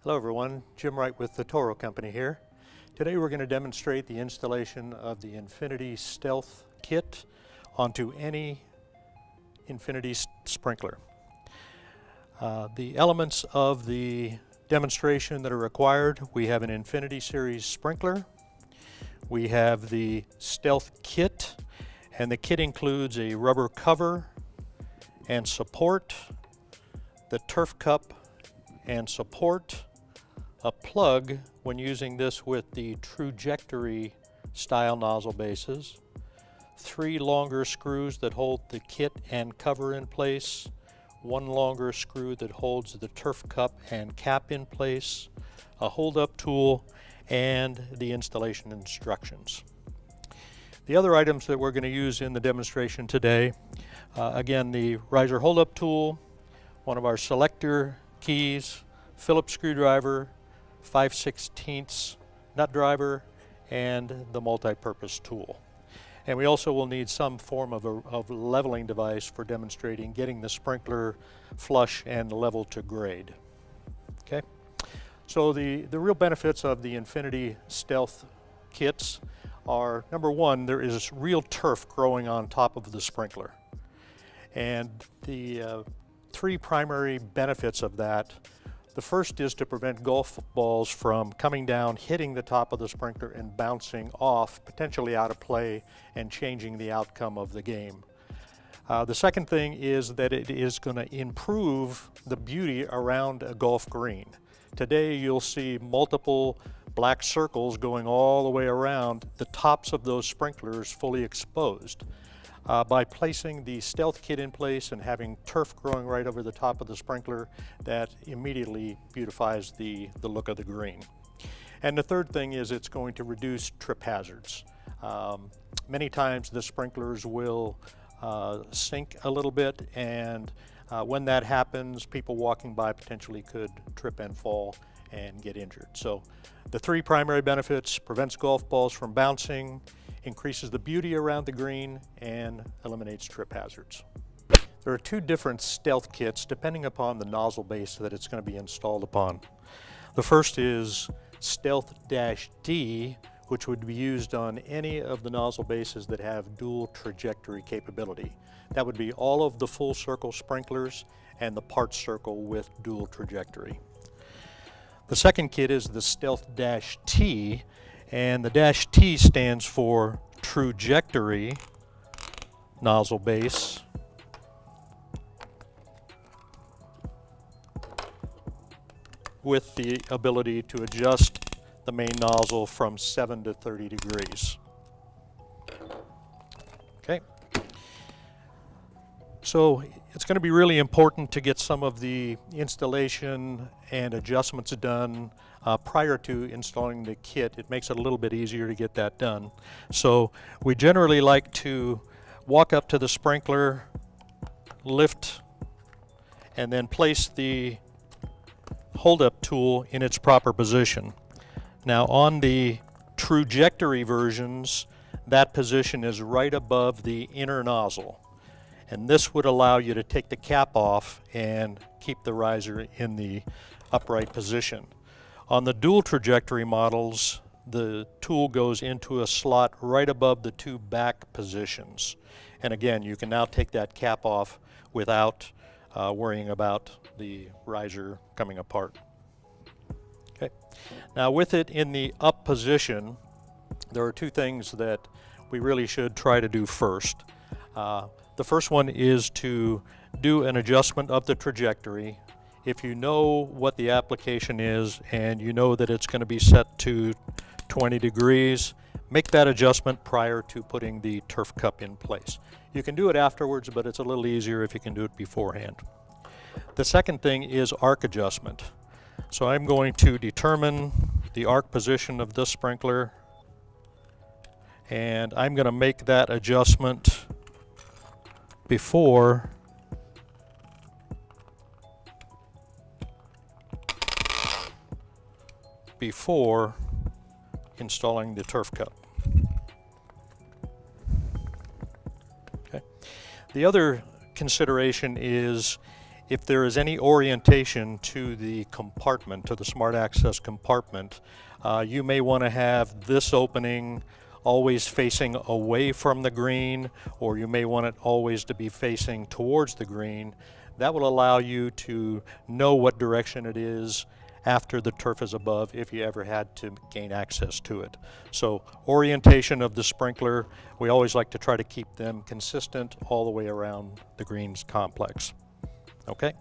Hello everyone, Jim Wright with the Toro Company here. Today we're going to demonstrate the installation of the Infinity Stealth Kit onto any Infinity sprinkler. The elements of the demonstration that are required: we have an Infinity Series sprinkler, we have the Stealth Kit, and the kit includes a rubber cover and support, the turf cup and support, a plug when using this with the trajectory style nozzle bases, 3 longer screws that hold the kit and cover in place, 1 longer screw that holds the turf cup and cap in place, a hold-up tool, and the installation instructions. The other items that we're going to use in the demonstration today, again, the riser hold-up tool, one of our selector keys, Phillips screwdriver, 5/16 nut driver, and the multi-purpose tool. And we also will need some form of a leveling device for demonstrating getting the sprinkler flush and level to grade. Okay, so the real benefits of the Infinity Stealth kits are, number one, there is real turf growing on top of the sprinkler. And the 3 primary benefits of that: the first is to prevent golf balls from coming down, hitting the top of the sprinkler and bouncing off, potentially out of play, and changing the outcome of the game. The second thing is that it is going to improve the beauty around a golf green. Today you'll see multiple black circles going all the way around, the tops of those sprinklers fully exposed. By placing the Stealth Kit in place and having turf growing right over the top of the sprinkler, that immediately beautifies the look of the green. And the third thing is it's going to reduce trip hazards. Many times the sprinklers will sink a little bit, and when that happens, people walking by potentially could trip and fall and get injured. So the 3 primary benefits: prevents golf balls from bouncing, increases the beauty around the green, and eliminates trip hazards. There are 2 different Stealth kits depending upon the nozzle base that it's going to be installed upon. The first is Stealth-D, which would be used on any of the nozzle bases that have dual trajectory capability. That would be all of the full circle sprinklers and the part circle with dual trajectory. The second kit is the Stealth-T, and the -T stands for trajectory nozzle base, with the ability to adjust the main nozzle from 7 to 30 degrees. Okay, so it's going to be really important to get some of the installation and adjustments done prior to installing the kit. It makes it a little bit easier to get that done. So we generally like to walk up to the sprinkler, lift, and then place the hold-up tool in its proper position. Now on the trajectory versions, that position is right above the inner nozzle, and this would allow you to take the cap off and keep the riser in the upright position. On the dual trajectory models, the tool goes into a slot right above the 2 back positions. And again, you can now take that cap off without worrying about the riser coming apart. Okay. Now with it in the up position, there are 2 things that we really should try to do first. The first one is to do an adjustment of the trajectory. If you know what the application is and you know that it's going to be set to 20 degrees, make that adjustment prior to putting the turf cup in place. You can do it afterwards, but it's a little easier if you can do it beforehand. The second thing is arc adjustment. So I'm going to determine the arc position of this sprinkler, and I'm going to make that adjustment before installing the turf cup. Okay. The other consideration is if there is any orientation to the compartment, to the smart access compartment, you may want to have this opening always facing away from the green, or you may want it always to be facing towards the green. That will allow you to know what direction it is after the turf is above if you ever had to gain access to it. So orientation of the sprinkler, we always like to try to keep them consistent all the way around the greens complex. Okay?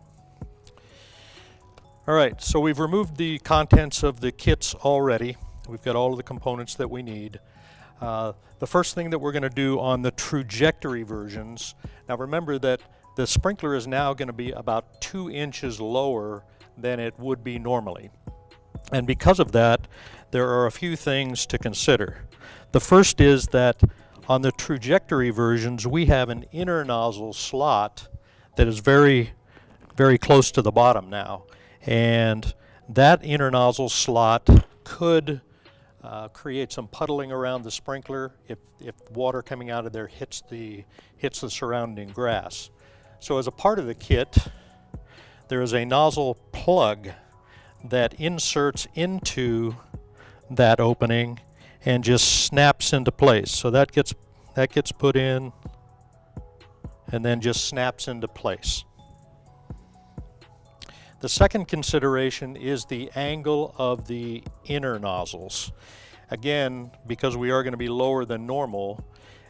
All right, so we've removed the contents of the kits already. We've got all of the components that we need. The first thing that we're going to do on the trajectory versions, now remember that the sprinkler is now going to be about 2 inches lower than it would be normally. And because of that, there are a few things to consider. The first is that on the trajectory versions, we have an inner nozzle slot that is very, very close to the bottom now. And that inner nozzle slot could create some puddling around the sprinkler if water coming out of there hits the surrounding grass. So as a part of the kit, there is a nozzle plug that inserts into that opening and just snaps into place. So that gets put in and then just snaps into place. The second consideration is the angle of the inner nozzles. Again, because we are going to be lower than normal,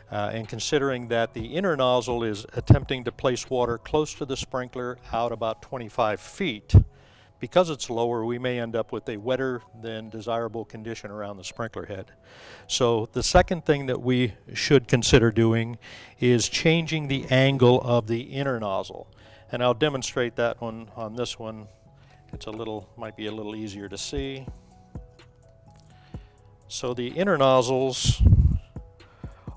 and considering that the inner nozzle is attempting to place water close to the sprinkler out about 25 feet, because it's lower, we may end up with a wetter than desirable condition around the sprinkler head. So the second thing that we should consider doing is changing the angle of the inner nozzle. And I'll demonstrate that one on this one. Might be a little easier to see. So the inner nozzles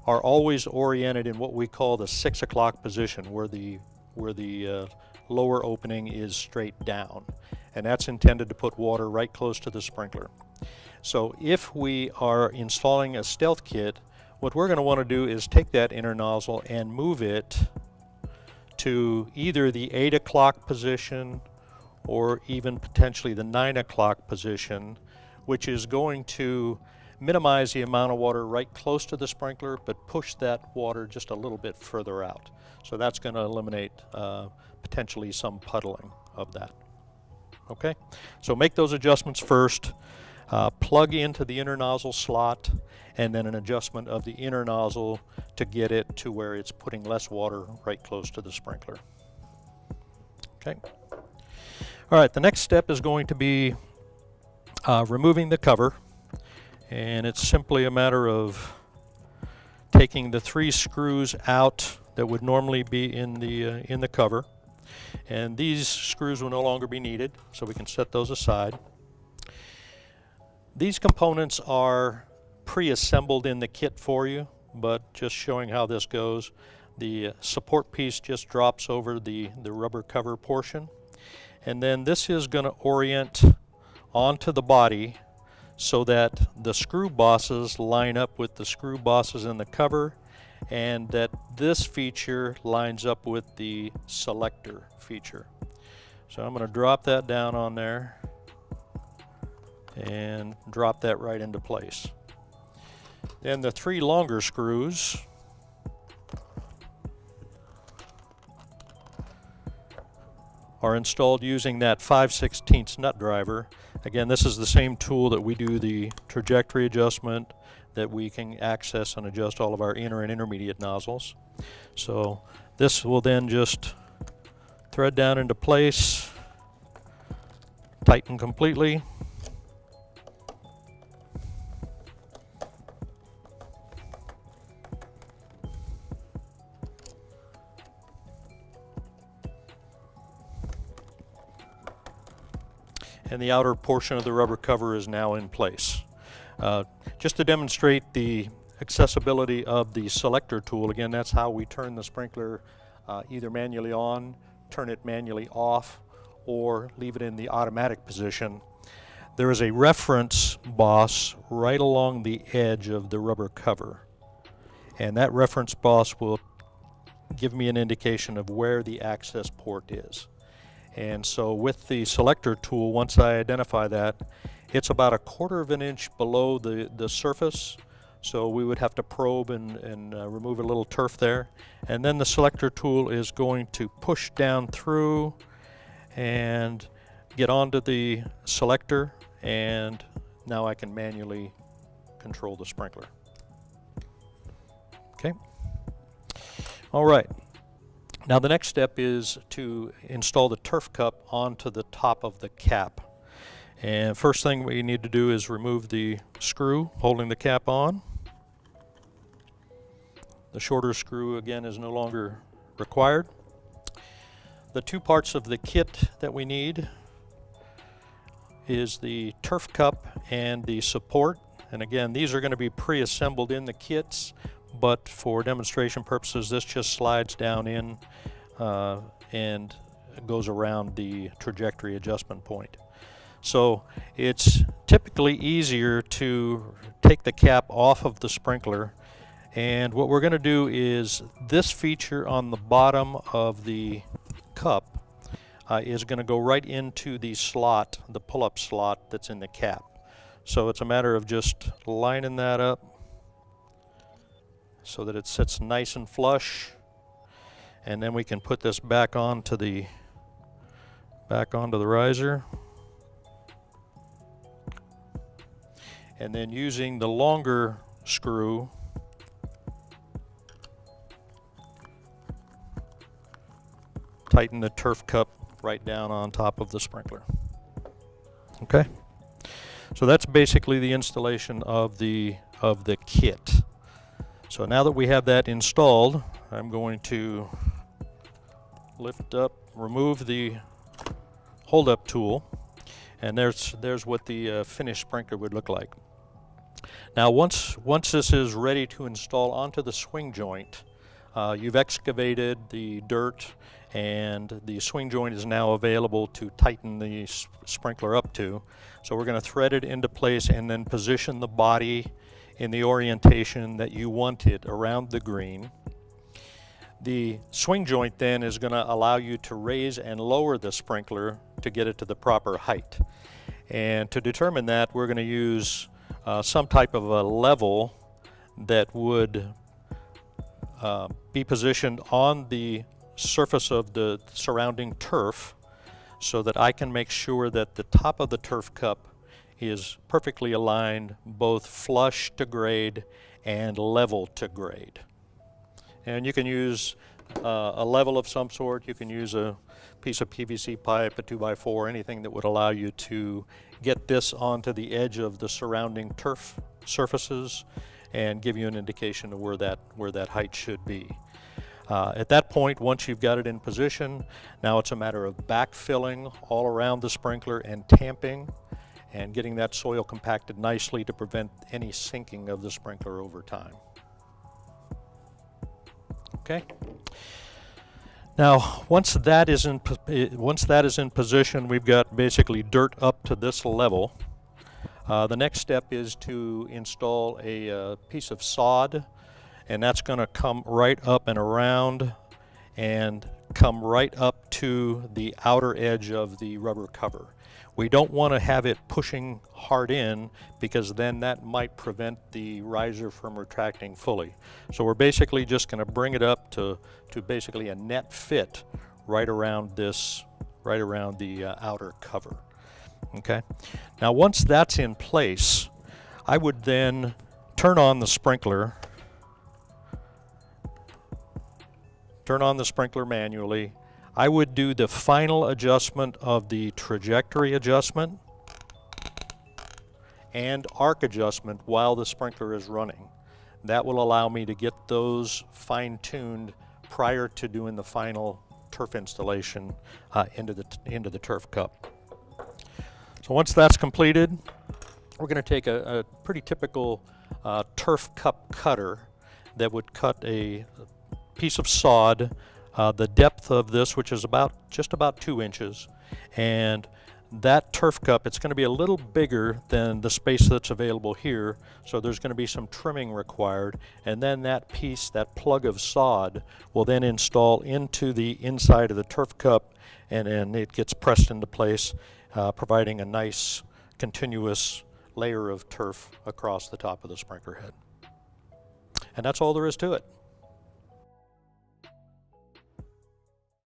are always oriented in what we call the 6 o'clock position, where the lower opening is straight down. And that's intended to put water right close to the sprinkler. So if we are installing a stealth kit, what we're going to want to do is take that inner nozzle and move it to either the 8 o'clock position or even potentially the 9 o'clock position, which is going to minimize the amount of water right close to the sprinkler, but push that water just a little bit further out. So that's going to eliminate potentially some puddling of that. Okay, so make those adjustments first. Plug into the inner nozzle slot, and then an adjustment of the inner nozzle to get it to where it's putting less water right close to the sprinkler. Okay. All right, the next step is going to be removing the cover, and it's simply a matter of taking the 3 screws out that would normally be in the cover, and these screws will no longer be needed, so we can set those aside. These components are pre-assembled in the kit for you, but just showing how this goes. The support piece just drops over the rubber cover portion, and then this is going to orient onto the body so that the screw bosses line up with the screw bosses in the cover, and that this feature lines up with the selector feature. So I'm going to drop that down on there and drop that right into place. Then the 3 longer screws are installed using that 5/16 nut driver. Again, this is the same tool that we do the trajectory adjustment, that we can access and adjust all of our inner and intermediate nozzles. So this will then just thread down into place, tighten completely. And the outer portion of the rubber cover is now in place. Just to demonstrate the accessibility of the selector tool, again, that's how we turn the sprinkler either manually on, turn it manually off, or leave it in the automatic position. There is a reference boss right along the edge of the rubber cover, and that reference boss will give me an indication of where the access port is. And so with the selector tool, once I identify that, it's about 1/4 of an inch below the surface. So we would have to probe and remove a little turf there. And then the selector tool is going to push down through and get onto the selector, and now I can manually control the sprinkler. Okay. All right. Now the next step is to install the turf cup onto the top of the cap. And first thing we need to do is remove the screw holding the cap on. The shorter screw again is no longer required. The two parts of the kit that we need is the turf cup and the support. And again, these are going to be pre-assembled in the kits, but for demonstration purposes, this just slides down in and goes around the trajectory adjustment point. So it's typically easier to take the cap off of the sprinkler, and what we're going to do is this feature on the bottom of the cup is going to go right into the slot, the pull-up slot that's in the cap. So it's a matter of just lining that up so that it sits nice and flush, and then we can put this back onto the riser, and then using the longer screw tighten the turf cup right down on top of the sprinkler. Okay, so that's basically the installation of the kit. So now that we have that installed, I'm going to lift up, remove the hold-up tool, and there's what the finished sprinkler would look like. Now once this is ready to install onto the swing joint, you've excavated the dirt, and the swing joint is now available to tighten the sprinkler up to. So we're going to thread it into place and then position the body in the orientation that you want it around the green. The swing joint then is going to allow you to raise and lower the sprinkler to get it to the proper height. And to determine that, we're going to use some type of a level that would be positioned on the surface of the surrounding turf, so that I can make sure that the top of the turf cup is perfectly aligned, both flush to grade and level to grade. And you can use a level of some sort. You can use a piece of PVC pipe, a 2x4, anything that would allow you to get this onto the edge of the surrounding turf surfaces and give you an indication of where that height should be. At that point, once you've got it in position, now it's a matter of backfilling all around the sprinkler and tamping and getting that soil compacted nicely to prevent any sinking of the sprinkler over time. Okay. Now, once that is in position, we've got basically dirt up to this level. The next step is to install a piece of sod, and that's going to come right up and around and come right up to the outer edge of the rubber cover. We don't want to have it pushing hard in, because then that might prevent the riser from retracting fully. So we're basically just going to bring it up to basically a net fit right around the outer cover. Okay. Now once that's in place, I would then turn on the sprinkler. Turn on the sprinkler manually. I would do the final adjustment of the trajectory adjustment and arc adjustment while the sprinkler is running. That will allow me to get those fine-tuned prior to doing the final turf installation into the turf cup. So once that's completed, we're going to take a pretty typical turf cup cutter that would cut a piece of sod, the depth of this, which is just about 2 inches, and That turf cup, it's going to be a little bigger than the space that's available here, so there's going to be some trimming required, and then that piece, that plug of sod, will then install into the inside of the turf cup, and then it gets pressed into place, providing a nice continuous layer of turf across the top of the sprinkler head. And that's all there is to it.